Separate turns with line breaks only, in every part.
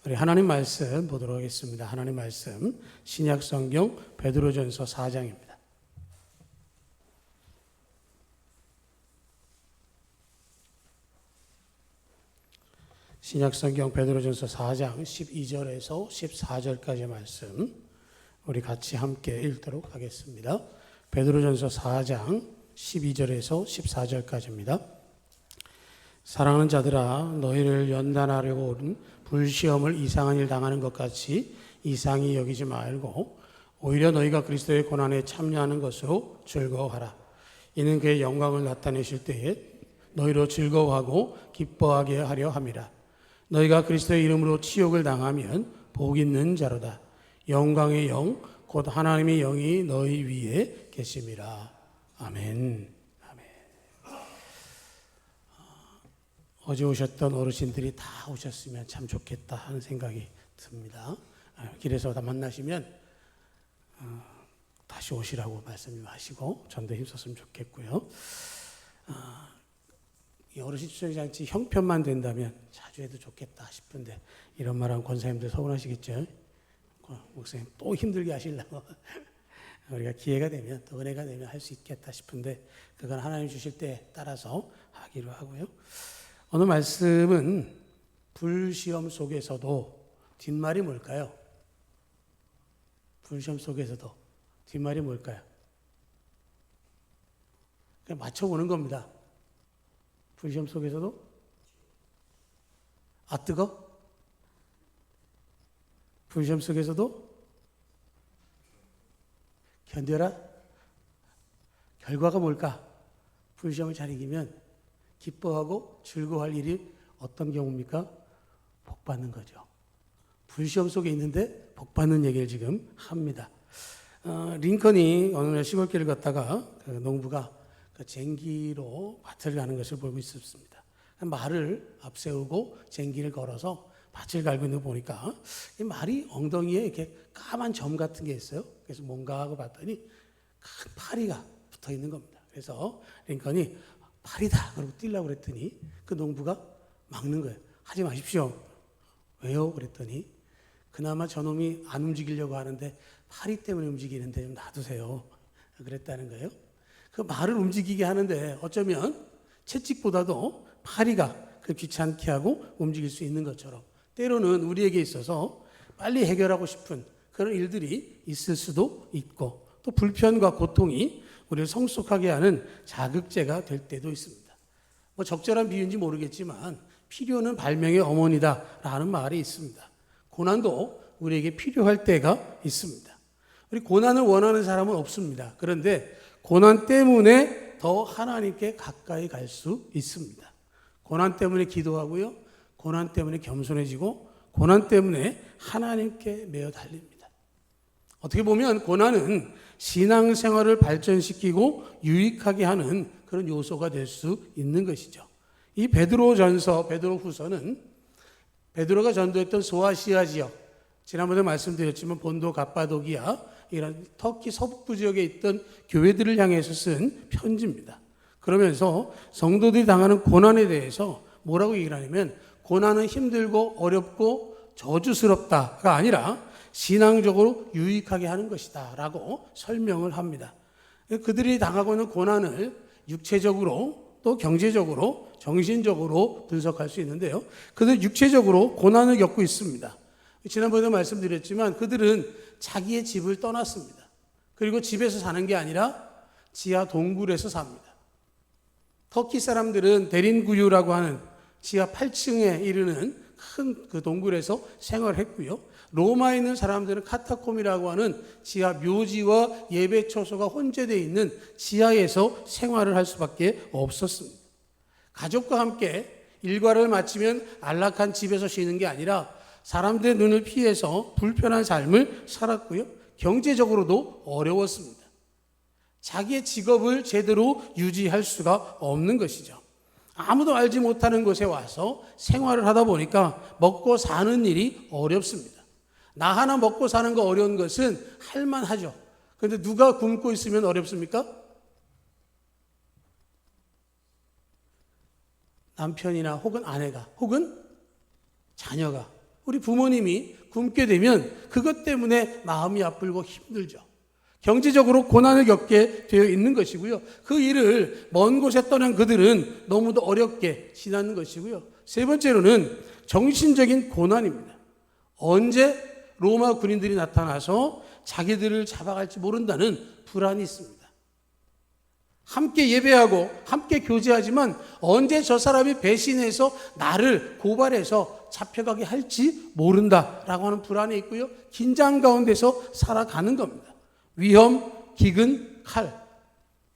우리 하나님 말씀 보도록 하겠습니다. 하나님 말씀 신약 성경 베드로전서 4장입니다. 신약 성경 베드로전서 4장 12절에서 14절까지의 말씀 우리 같이 함께 읽도록 하겠습니다. 베드로전서 4장 12절에서 14절까지입니다. 사랑하는 자들아, 너희를 연단하려고 온 불시험을 이상한 일 당하는 것 같이 이상히 여기지 말고 오히려 너희가 그리스도의 고난에 참여하는 것으로 즐거워하라. 이는 그의 영광을 나타내실 때에 너희로 즐거워하고 기뻐하게 하려 함이라. 너희가 그리스도의 이름으로 치욕을 당하면 복 있는 자로다. 영광의 영 곧 하나님의 영이 너희 위에 계심이라. 아멘. 아멘. 어제 오셨던 어르신들이 다 오셨으면 참 좋겠다 하는 생각이 듭니다. 길에서 다 만나시면 다시 오시라고 말씀 좀 하시고 전도 힘썼으면 좋겠고요. 이 어르신 추석잔치 형편만 된다면 자주 해도 좋겠다 싶은데 이런 말하면 권사님들 서운하시겠죠? 목사님 또 힘들게 하시려고 우리가 기회가 되면 또 은혜가 되면 할 수 있겠다 싶은데 그건 하나님 주실 때 따라서 하기로 하고요. 오늘 말씀은 불시험 속에서도 뒷말이 뭘까요? 불시험 속에서도 뒷말이 뭘까요? 그냥 맞춰보는 겁니다. 불시험 속에서도 아 뜨거? 불시험 속에서도 견뎌라? 결과가 뭘까? 불시험을 잘 이기면 기뻐하고 즐거워할 일이 어떤 경우입니까? 복 받는 거죠. 불시험 속에 있는데 복 받는 얘기를 지금 합니다. 링컨이 어느 날 시골길을 걷다가 그 농부가 그 쟁기로 밭을 가는 것을 보고 있었습니다. 말을 앞세우고 쟁기를 걸어서 밭을 갈고 있는 거 보니까 이 말이 엉덩이에 이렇게 까만 점 같은 게 있어요. 그래서 뭔가 하고 봤더니 큰 파리가 붙어 있는 겁니다. 그래서 링컨이 파리다 그러고 뛰려고 그랬더니 그 농부가 막는 거예요. 하지 마십시오. 왜요? 그랬더니 그나마 저놈이 안 움직이려고 하는데 파리 때문에 움직이는데 좀 놔두세요. 그랬다는 거예요. 그 말을 움직이게 하는데 어쩌면 채찍보다도 파리가 그 귀찮게 하고 움직일 수 있는 것처럼 때로는 우리에게 있어서 빨리 해결하고 싶은 그런 일들이 있을 수도 있고 또 불편과 고통이 우리를 성숙하게 하는 자극제가 될 때도 있습니다. 뭐 적절한 비유인지 모르겠지만 필요는 발명의 어머니다라는 말이 있습니다. 고난도 우리에게 필요할 때가 있습니다. 우리 고난을 원하는 사람은 없습니다. 그런데 고난 때문에 더 하나님께 가까이 갈 수 있습니다. 고난 때문에 기도하고요. 고난 때문에 겸손해지고 고난 때문에 하나님께 매어 달립니다. 어떻게 보면 고난은 신앙생활을 발전시키고 유익하게 하는 그런 요소가 될 수 있는 것이죠. 이 베드로전서, 베드로후서는 베드로가 전도했던 소아시아 지역, 지난번에 말씀드렸지만 본도 갑바도기아 이런 터키 서북부 지역에 있던 교회들을 향해서 쓴 편지입니다. 그러면서 성도들이 당하는 고난에 대해서 뭐라고 얘기를 하냐면 고난은 힘들고 어렵고 저주스럽다가 아니라 신앙적으로 유익하게 하는 것이다 라고 설명을 합니다. 그들이 당하고 있는 고난을 육체적으로 또 경제적으로 정신적으로 분석할 수 있는데요. 그들 육체적으로 고난을 겪고 있습니다. 지난번에 말씀드렸지만 그들은 자기의 집을 떠났습니다. 그리고 집에서 사는 게 아니라 지하 동굴에서 삽니다. 터키 사람들은 데린구유라고 하는 지하 8층에 이르는 큰 그 동굴에서 생활했고요. 로마에 있는 사람들은 카타콤이라고 하는 지하 묘지와 예배 처소가 혼재되어 있는 지하에서 생활을 할 수밖에 없었습니다. 가족과 함께 일과를 마치면 안락한 집에서 쉬는 게 아니라 사람들의 눈을 피해서 불편한 삶을 살았고요. 경제적으로도 어려웠습니다. 자기의 직업을 제대로 유지할 수가 없는 것이죠. 아무도 알지 못하는 곳에 와서 생활을 하다 보니까 먹고 사는 일이 어렵습니다. 나 하나 먹고 사는 거 어려운 것은 할만하죠. 그런데 누가 굶고 있으면 어렵습니까? 남편이나 혹은 아내가 혹은 자녀가 우리 부모님이 굶게 되면 그것 때문에 마음이 아프고 힘들죠. 경제적으로 고난을 겪게 되어 있는 것이고요. 그 일을 먼 곳에 떠난 그들은 너무도 어렵게 지나는 것이고요. 세 번째로는 정신적인 고난입니다. 언제 로마 군인들이 나타나서 자기들을 잡아갈지 모른다는 불안이 있습니다. 함께 예배하고 함께 교제하지만 언제 저 사람이 배신해서 나를 고발해서 잡혀가게 할지 모른다라고 하는 불안이 있고요. 긴장 가운데서 살아가는 겁니다. 위험, 기근, 칼.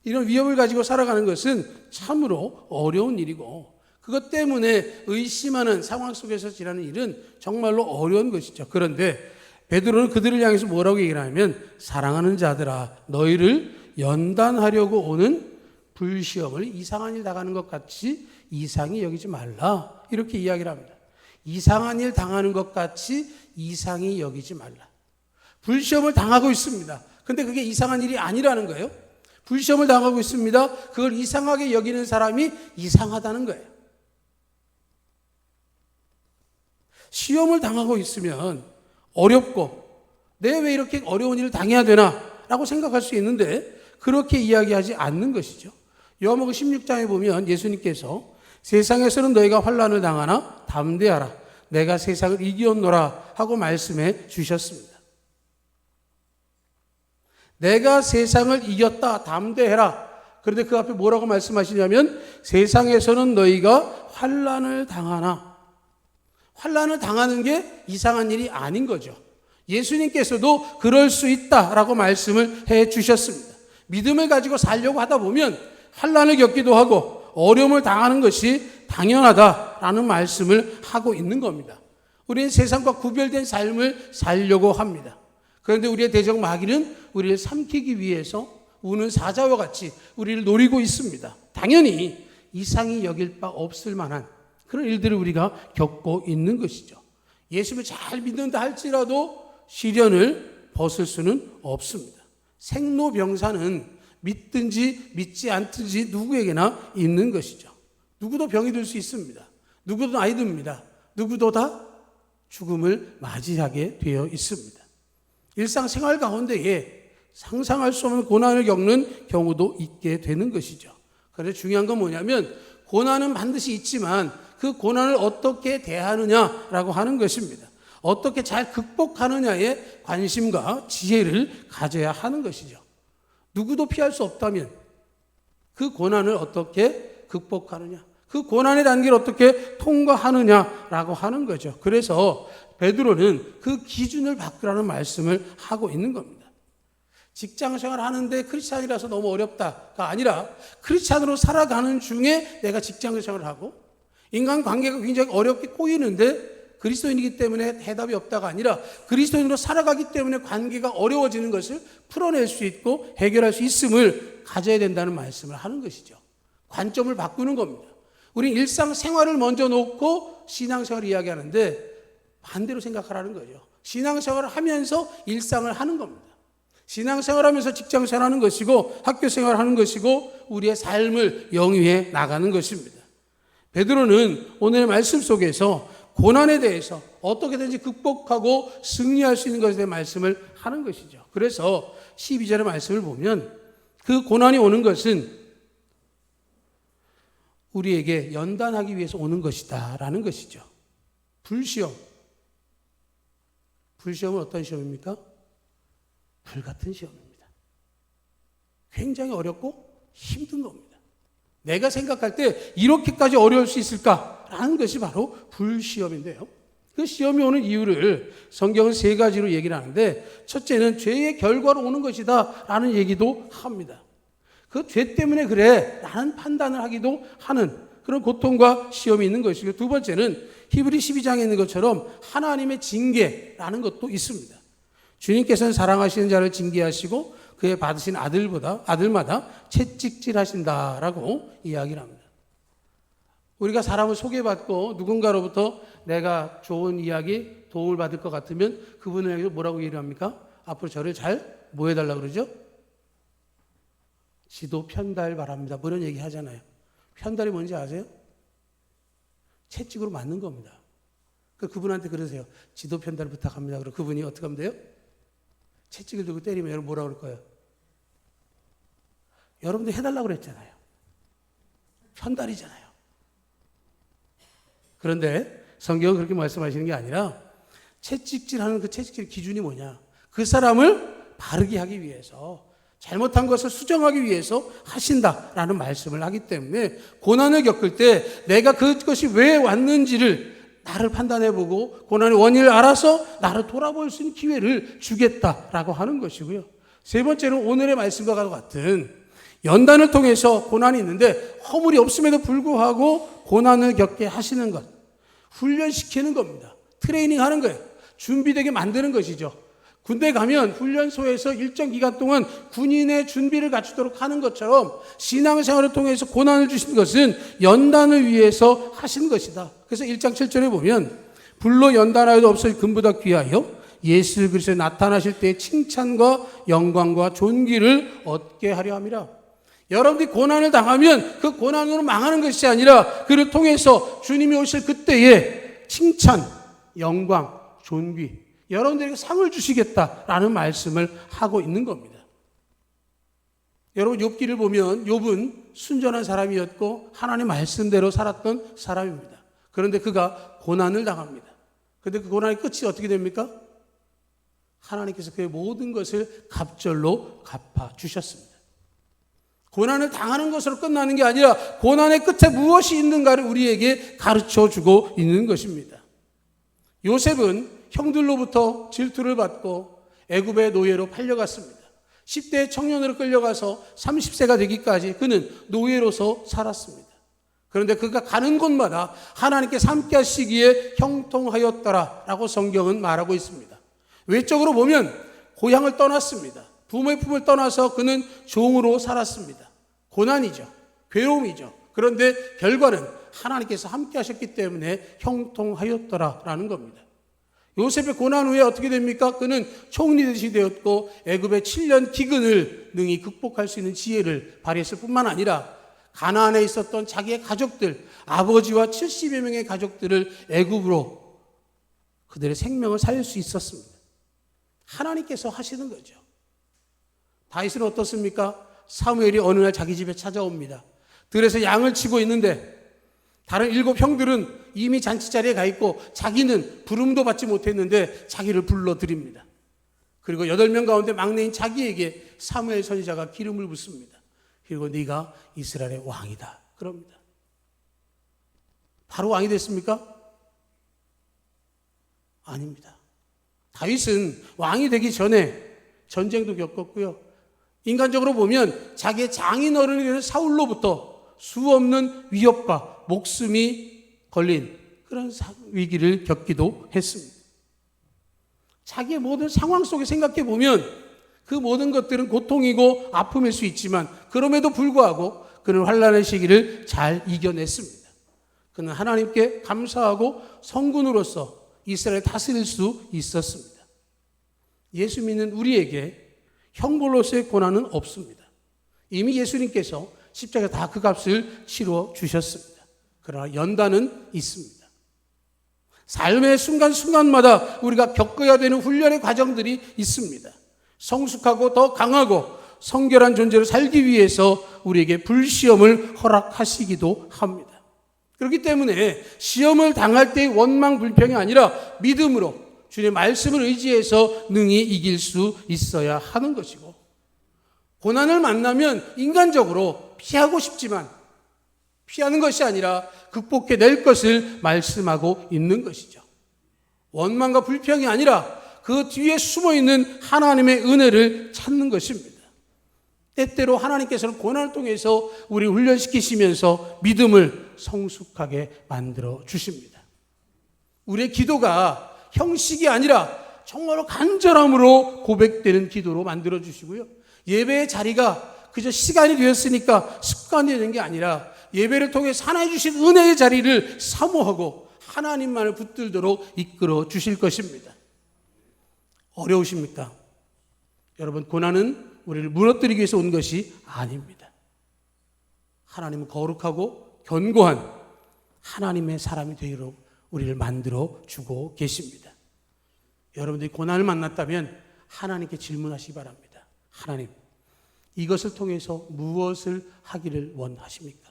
이런 위험을 가지고 살아가는 것은 참으로 어려운 일이고 그것 때문에 의심하는 상황 속에서 지나는 일은 정말로 어려운 것이죠. 그런데 베드로는 그들을 향해서 뭐라고 얘기를 하냐면 사랑하는 자들아 너희를 연단하려고 오는 불시험을 이상한 일 당하는 것 같이 이상히 여기지 말라. 이렇게 이야기를 합니다. 이상한 일 당하는 것 같이 이상히 여기지 말라. 불시험을 당하고 있습니다. 근데 그게 이상한 일이 아니라는 거예요. 불시험을 당하고 있습니다. 그걸 이상하게 여기는 사람이 이상하다는 거예요. 시험을 당하고 있으면 어렵고 내가 왜 이렇게 어려운 일을 당해야 되나 라고 생각할 수 있는데 그렇게 이야기하지 않는 것이죠. 요한복음 16장에 보면 예수님께서 세상에서는 너희가 환난을 당하나 담대하라 내가 세상을 이기었노라 하고 말씀해 주셨습니다. 내가 세상을 이겼다 담대해라. 그런데 그 앞에 뭐라고 말씀하시냐면 세상에서는 너희가 환난을 당하나 환난을 당하는 게 이상한 일이 아닌 거죠. 예수님께서도 그럴 수 있다라고 말씀을 해 주셨습니다. 믿음을 가지고 살려고 하다 보면 환난을 겪기도 하고 어려움을 당하는 것이 당연하다라는 말씀을 하고 있는 겁니다. 우리는 세상과 구별된 삶을 살려고 합니다. 그런데 우리의 대적 마귀는 우리를 삼키기 위해서 우는 사자와 같이 우리를 노리고 있습니다. 당연히 이상히 여길 바 없을 만한 그런 일들을 우리가 겪고 있는 것이죠. 예수를 잘 믿는다 할지라도 시련을 벗을 수는 없습니다. 생로병사는 믿든지 믿지 않든지 누구에게나 있는 것이죠. 누구도 병이 들 수 있습니다. 누구도 나이 듭니다. 누구도 다 죽음을 맞이하게 되어 있습니다. 일상생활 가운데에 상상할 수 없는 고난을 겪는 경우도 있게 되는 것이죠. 그런데 중요한 건 뭐냐면 고난은 반드시 있지만 그 고난을 어떻게 대하느냐라고 하는 것입니다. 어떻게 잘 극복하느냐에 관심과 지혜를 가져야 하는 것이죠. 누구도 피할 수 없다면 그 고난을 어떻게 극복하느냐, 그 고난의 단계를 어떻게 통과하느냐라고 하는 거죠. 그래서 베드로는 그 기준을 바꾸라는 말씀을 하고 있는 겁니다. 직장 생활 하는데 크리스찬이라서 너무 어렵다가 아니라 크리스찬으로 살아가는 중에 내가 직장 생활을 하고 인간관계가 굉장히 어렵게 꼬이는데 그리스도인이기 때문에 해답이 없다가 아니라 그리스도인으로 살아가기 때문에 관계가 어려워지는 것을 풀어낼 수 있고 해결할 수 있음을 가져야 된다는 말씀을 하는 것이죠. 관점을 바꾸는 겁니다. 우리 일상생활을 먼저 놓고 신앙생활을 이야기하는데 반대로 생각하라는 거죠. 신앙생활을 하면서 일상을 하는 겁니다. 신앙생활하면서 직장생활하는 것이고 학교생활하는 것이고 우리의 삶을 영위해 나가는 것입니다. 베드로는 오늘의 말씀 속에서 고난에 대해서 어떻게든지 극복하고 승리할 수 있는 것에 대해 말씀을 하는 것이죠. 그래서 12절의 말씀을 보면 그 고난이 오는 것은 우리에게 연단하기 위해서 오는 것이다 라는 것이죠. 불시험. 불시험은 어떤 시험입니까? 불같은 시험입니다. 굉장히 어렵고 힘든 겁니다. 내가 생각할 때 이렇게까지 어려울 수 있을까라는 것이 바로 불시험인데요. 그 시험이 오는 이유를 성경은 세 가지로 얘기를 하는데 첫째는 죄의 결과로 오는 것이다 라는 얘기도 합니다. 그 죄 때문에 그래 라는 판단을 하기도 하는 그런 고통과 시험이 있는 것이고 두 번째는 히브리 12장에 있는 것처럼 하나님의 징계라는 것도 있습니다. 주님께서는 사랑하시는 자를 징계하시고 그의 받으신 아들마다 채찍질하신다라고 이야기를 합니다. 우리가 사람을 소개받고 누군가로부터 내가 좋은 이야기, 도움을 받을 것 같으면 그분에게 뭐라고 얘기를 합니까? 앞으로 저를 잘 뭐 해달라고 그러죠? 지도 편달 바랍니다. 뭐 이런 얘기 하잖아요. 편달이 뭔지 아세요? 채찍으로 맞는 겁니다. 그분한테 그러세요. 지도 편달 부탁합니다. 그럼 그분이 어떻게 하면 돼요? 채찍을 들고 때리면 여러분 뭐라 그럴 거예요? 여러분들 해달라고 그랬잖아요. 편달이잖아요. 그런데 성경은 그렇게 말씀하시는 게 아니라 채찍질하는 그 채찍질 기준이 뭐냐? 그 사람을 바르게 하기 위해서, 잘못한 것을 수정하기 위해서 하신다라는 말씀을 하기 때문에 고난을 겪을 때 내가 그것이 왜 왔는지를 나를 판단해보고 고난의 원인을 알아서 나를 돌아볼 수 있는 기회를 주겠다라고 하는 것이고요. 세 번째는 오늘의 말씀과 같은 연단을 통해서 고난이 있는데 허물이 없음에도 불구하고 고난을 겪게 하시는 것, 훈련시키는 겁니다. 트레이닝하는 거예요. 준비되게 만드는 것이죠. 군대 가면 훈련소에서 일정 기간 동안 군인의 준비를 갖추도록 하는 것처럼 신앙생활을 통해서 고난을 주신 것은 연단을 위해서 하신 것이다. 그래서 1장 7절에 보면 불로 연단하여도 없을 금보다 귀하여 예수 그리스도에 나타나실 때의 칭찬과 영광과 존귀를 얻게 하려 함이라. 여러분들이 고난을 당하면 그 고난으로 망하는 것이 아니라 그를 통해서 주님이 오실 그때의 칭찬, 영광, 존귀, 여러분들에게 상을 주시겠다라는 말씀을 하고 있는 겁니다. 여러분 욥기를 보면 욥은 순전한 사람이었고 하나님 말씀대로 살았던 사람입니다. 그런데 그가 고난을 당합니다. 그런데 그 고난의 끝이 어떻게 됩니까? 하나님께서 그의 모든 것을 갑절로 갚아주셨습니다. 고난을 당하는 것으로 끝나는 게 아니라 고난의 끝에 무엇이 있는가를 우리에게 가르쳐주고 있는 것입니다. 요셉은 형들로부터 질투를 받고 애굽의 노예로 팔려갔습니다. 10대 청년으로 끌려가서 30세가 되기까지 그는 노예로서 살았습니다. 그런데 그가 가는 곳마다 하나님께서 함께 하시기에 형통하였더라라고 성경은 말하고 있습니다. 외적으로 보면 고향을 떠났습니다. 부모의 품을 떠나서 그는 종으로 살았습니다. 고난이죠. 괴로움이죠. 그런데 결과는 하나님께서 함께 하셨기 때문에 형통하였더라라는 겁니다. 요셉의 고난 후에 어떻게 됩니까? 그는 총리듯이 되었고 애굽의 7년 기근을 능히 극복할 수 있는 지혜를 발휘했을 뿐만 아니라 가나안에 있었던 자기의 가족들, 아버지와 70여 명의 가족들을 애굽으로 그들의 생명을 살릴 수 있었습니다. 하나님께서 하시는 거죠. 다윗은 어떻습니까? 사무엘이 어느 날 자기 집에 찾아옵니다. 들에서 양을 치고 있는데 다른 7 형들은 이미 잔치자리에 가 있고 자기는 부름도 받지 못했는데 자기를 불러드립니다. 그리고 8명 가운데 막내인 자기에게 사무엘 선지자가 기름을 붓습니다. 그리고 네가 이스라엘의 왕이다 그럽니다. 바로 왕이 됐습니까? 아닙니다. 다윗은 왕이 되기 전에 전쟁도 겪었고요. 인간적으로 보면 자기의 장인어른이 되는 사울로부터 수없는 위협과 목숨이 걸린 그런 위기를 겪기도 했습니다. 자기의 모든 상황 속에 생각해 보면 그 모든 것들은 고통이고 아픔일 수 있지만 그럼에도 불구하고 그는 환난의 시기를 잘 이겨냈습니다. 그는 하나님께 감사하고 성군으로서 이스라엘을 다스릴 수 있었습니다. 예수 믿는 우리에게 형벌로서의 고난은 없습니다. 이미 예수님께서 십자가에 다 그 값을 치러 주셨습니다. 그러나 연단은 있습니다. 삶의 순간순간마다 우리가 겪어야 되는 훈련의 과정들이 있습니다. 성숙하고 더 강하고 성결한 존재로 살기 위해서 우리에게 불시험을 허락하시기도 합니다. 그렇기 때문에 시험을 당할 때의 원망 불평이 아니라 믿음으로 주님의 말씀을 의지해서 능히 이길 수 있어야 하는 것이고, 고난을 만나면 인간적으로 피하고 싶지만 피하는 것이 아니라 극복해낼 것을 말씀하고 있는 것이죠. 원망과 불평이 아니라 그 뒤에 숨어있는 하나님의 은혜를 찾는 것입니다. 때때로 하나님께서는 고난을 통해서 우리를 훈련시키시면서 믿음을 성숙하게 만들어 주십니다. 우리의 기도가 형식이 아니라 정말로 간절함으로 고백되는 기도로 만들어 주시고요. 예배의 자리가 그저 시간이 되었으니까 습관이 되는 게 아니라 예배를 통해 하나님 주신 은혜의 자리를 사모하고 하나님만을 붙들도록 이끌어 주실 것입니다. 어려우십니까? 여러분, 고난은 우리를 무너뜨리기 위해서 온 것이 아닙니다. 하나님은 거룩하고 견고한 하나님의 사람이 되기로 우리를 만들어 주고 계십니다. 여러분들이 고난을 만났다면 하나님께 질문하시기 바랍니다. 하나님, 이것을 통해서 무엇을 하기를 원하십니까?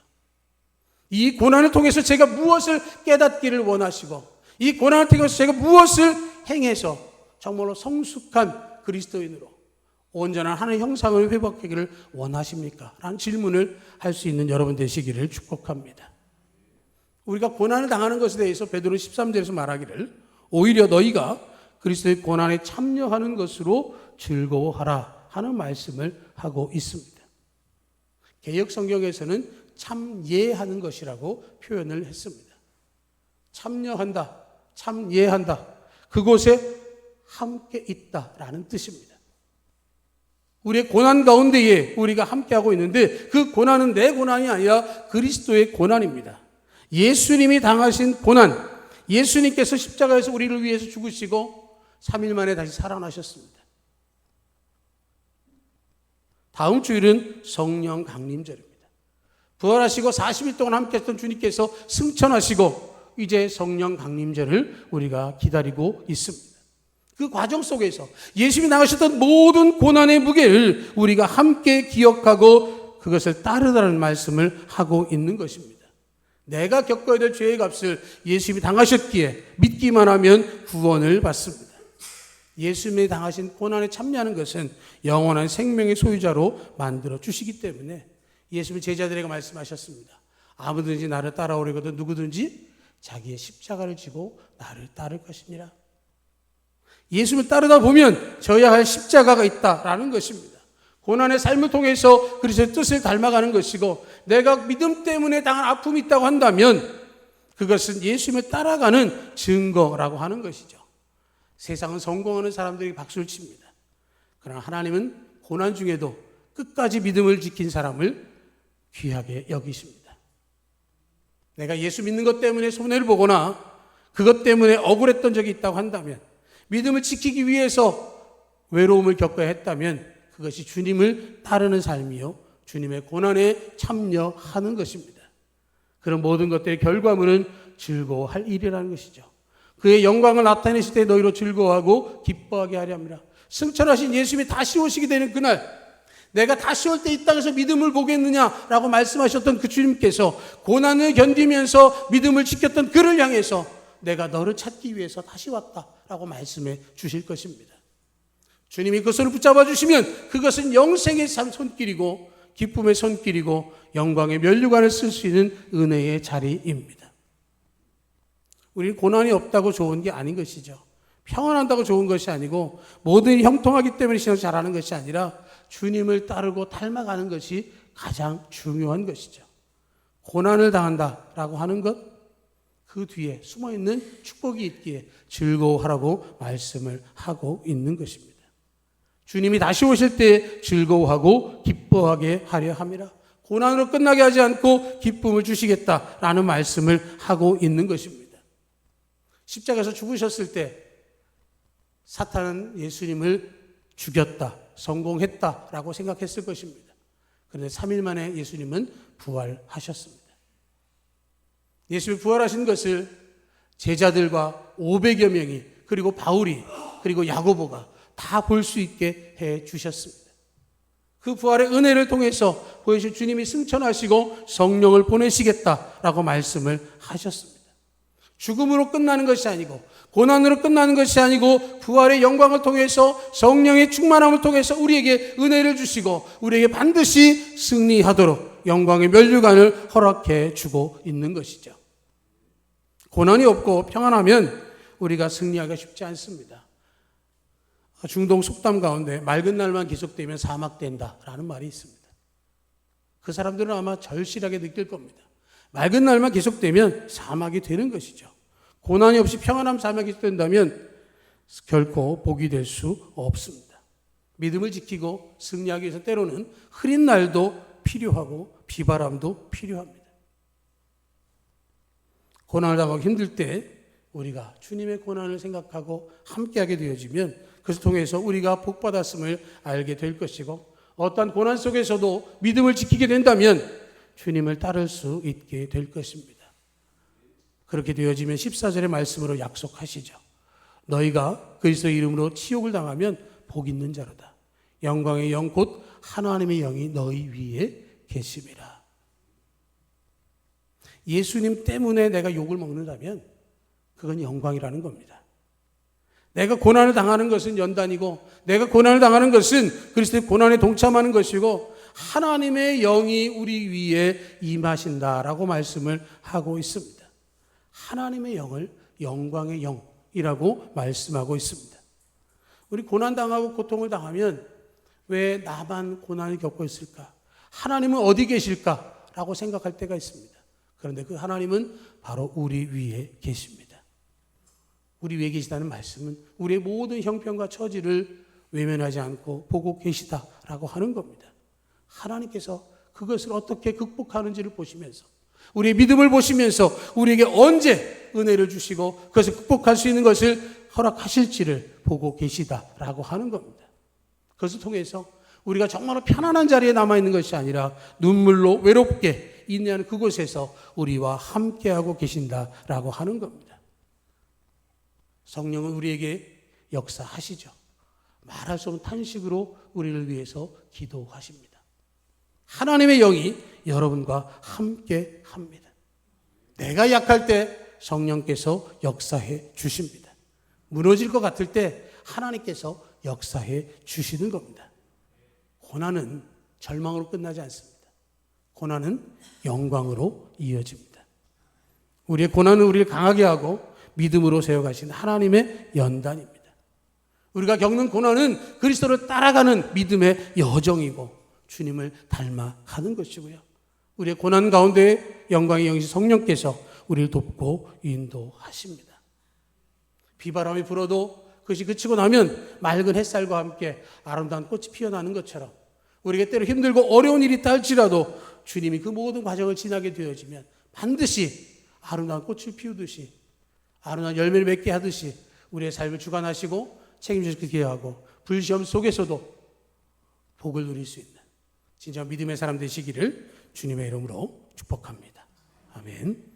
이 고난을 통해서 제가 무엇을 깨닫기를 원하시고, 이 고난을 통해서 제가 무엇을 행해서 정말로 성숙한 그리스도인으로 온전한 하나님의 형상을 회복하기를 원하십니까? 라는 질문을 할 수 있는 여러분 되시기를 축복합니다. 우리가 고난을 당하는 것에 대해서 베드로 13절에서 말하기를 오히려 너희가 그리스도의 고난에 참여하는 것으로 즐거워하라 하는 말씀을 하고 있습니다. 개역 성경에서는 참예하는 것이라고 표현을 했습니다. 참여한다, 참예한다, 그곳에 함께 있다라는 뜻입니다. 우리의 고난 가운데에 우리가 함께하고 있는데 그 고난은 내 고난이 아니라 그리스도의 고난입니다. 예수님이 당하신 고난, 예수님께서 십자가에서 우리를 위해서 죽으시고 3일 만에 다시 살아나셨습니다. 다음 주일은 성령 강림절입니다. 부활하시고 40일 동안 함께했던 주님께서 승천하시고 이제 성령 강림절을 우리가 기다리고 있습니다. 그 과정 속에서 예수님이 나가셨던 모든 고난의 무게를 우리가 함께 기억하고 그것을 따르라는 말씀을 하고 있는 것입니다. 내가 겪어야 될 죄의 값을 예수님이 당하셨기에 믿기만 하면 구원을 받습니다. 예수님이 당하신 고난에 참여하는 것은 영원한 생명의 소유자로 만들어 주시기 때문에 예수님이 제자들에게 말씀하셨습니다. 아무든지 나를 따라오려거든 누구든지 자기의 십자가를 지고 나를 따를 것이니라. 예수님을 따르다 보면 져야 할 십자가가 있다라는 것입니다. 고난의 삶을 통해서 그리스도의 뜻을 닮아가는 것이고 내가 믿음 때문에 당한 아픔이 있다고 한다면 그것은 예수님을 따라가는 증거라고 하는 것이죠. 세상은 성공하는 사람들이 박수를 칩니다. 그러나 하나님은 고난 중에도 끝까지 믿음을 지킨 사람을 귀하게 여기십니다. 내가 예수 믿는 것 때문에 손해를 보거나 그것 때문에 억울했던 적이 있다고 한다면 믿음을 지키기 위해서 외로움을 겪어야 했다면 그것이 주님을 따르는 삶이요 주님의 고난에 참여하는 것입니다. 그런 모든 것들의 결과물은 즐거워할 일이라는 것이죠. 그의 영광을 나타내실 때 너희로 즐거워하고 기뻐하게 하려 합니다. 승천하신 예수님이 다시 오시게 되는 그날 내가 다시 올 때 이 땅에서 믿음을 보겠느냐라고 말씀하셨던 그 주님께서 고난을 견디면서 믿음을 지켰던 그를 향해서 내가 너를 찾기 위해서 다시 왔다라고 말씀해 주실 것입니다. 주님이 그 손을 붙잡아 주시면 그것은 영생의 손길이고 기쁨의 손길이고 영광의 면류관을 쓸 수 있는 은혜의 자리입니다. 우리는 고난이 없다고 좋은 게 아닌 것이죠. 평안한다고 좋은 것이 아니고 모든 일이 형통하기 때문에 신앙을 잘하는 것이 아니라 주님을 따르고 닮아가는 것이 가장 중요한 것이죠. 고난을 당한다라고 하는 것, 그 뒤에 숨어있는 축복이 있기에 즐거워하라고 말씀을 하고 있는 것입니다. 주님이 다시 오실 때 즐거워하고 기뻐하게 하려 함이라. 고난으로 끝나게 하지 않고 기쁨을 주시겠다라는 말씀을 하고 있는 것입니다. 십자가에서 죽으셨을 때 사탄은 예수님을 죽였다, 성공했다라고 생각했을 것입니다. 그런데 3일 만에 예수님은 부활하셨습니다. 예수님이 부활하신 것을 제자들과 500여 명이 그리고 바울이 그리고 야고보가 다 볼 수 있게 해 주셨습니다. 그 부활의 은혜를 통해서 보이신 주님이 승천하시고 성령을 보내시겠다라고 말씀을 하셨습니다. 죽음으로 끝나는 것이 아니고 고난으로 끝나는 것이 아니고 부활의 영광을 통해서 성령의 충만함을 통해서 우리에게 은혜를 주시고 우리에게 반드시 승리하도록 영광의 면류관을 허락해 주고 있는 것이죠. 고난이 없고 평안하면 우리가 승리하기가 쉽지 않습니다. 중동 속담 가운데 맑은 날만 계속되면 사막된다라는 말이 있습니다. 그 사람들은 아마 절실하게 느낄 겁니다. 맑은 날만 계속되면 사막이 되는 것이죠. 고난이 없이 평안한 사막이 된다면 결코 복이 될 수 없습니다. 믿음을 지키고 승리하기 위해서 때로는 흐린 날도 필요하고 비바람도 필요합니다. 고난을 당하고 힘들 때 우리가 주님의 고난을 생각하고 함께하게 되어지면 그것을 통해서 우리가 복받았음을 알게 될 것이고 어떠한 고난 속에서도 믿음을 지키게 된다면 주님을 따를 수 있게 될 것입니다. 그렇게 되어지면 14절의 말씀으로 약속하시죠. 너희가 그리스도의 이름으로 치욕을 당하면 복 있는 자로다. 영광의 영 곧 하나님의 영이 너희 위에 계심이라. 예수님 때문에 내가 욕을 먹는다면 그건 영광이라는 겁니다. 내가 고난을 당하는 것은 연단이고, 내가 고난을 당하는 것은 그리스도의 고난에 동참하는 것이고, 하나님의 영이 우리 위에 임하신다라고 말씀을 하고 있습니다. 하나님의 영을 영광의 영이라고 말씀하고 있습니다. 우리 고난 당하고 고통을 당하면 왜 나만 고난을 겪고 있을까? 하나님은 어디 계실까라고 생각할 때가 있습니다. 그런데 그 하나님은 바로 우리 위에 계십니다. 우리 위에 계시다는 말씀은 우리의 모든 형편과 처지를 외면하지 않고 보고 계시다라고 하는 겁니다. 하나님께서 그것을 어떻게 극복하는지를 보시면서, 우리의 믿음을 보시면서 우리에게 언제 은혜를 주시고 그것을 극복할 수 있는 것을 허락하실지를 보고 계시다라고 하는 겁니다. 그것을 통해서 우리가 정말로 편안한 자리에 남아있는 것이 아니라 눈물로 외롭게 인내하는 그곳에서 우리와 함께하고 계신다라고 하는 겁니다. 성령은 우리에게 역사하시죠. 말할 수 없는 탄식으로 우리를 위해서 기도하십니다. 하나님의 영이 여러분과 함께 합니다. 내가 약할 때 성령께서 역사해 주십니다. 무너질 것 같을 때 하나님께서 역사해 주시는 겁니다. 고난은 절망으로 끝나지 않습니다. 고난은 영광으로 이어집니다. 우리의 고난은 우리를 강하게 하고 믿음으로 세워가신 하나님의 연단입니다. 우리가 겪는 고난은 그리스도를 따라가는 믿음의 여정이고 주님을 닮아가는 것이고요. 우리의 고난 가운데 영광의 영이신 성령께서 우리를 돕고 인도하십니다. 비바람이 불어도 그것이 그치고 나면 맑은 햇살과 함께 아름다운 꽃이 피어나는 것처럼 우리에게 때로 힘들고 어려운 일이 있다 할지라도 주님이 그 모든 과정을 지나게 되어지면 반드시 아름다운 꽃을 피우듯이, 아름다운 열매를 맺게 하듯이 우리의 삶을 주관하시고 책임지시게 하고 불시험 속에서도 복을 누릴 수 있는 진짜 믿음의 사람 되시기를 주님의 이름으로 축복합니다. 아멘.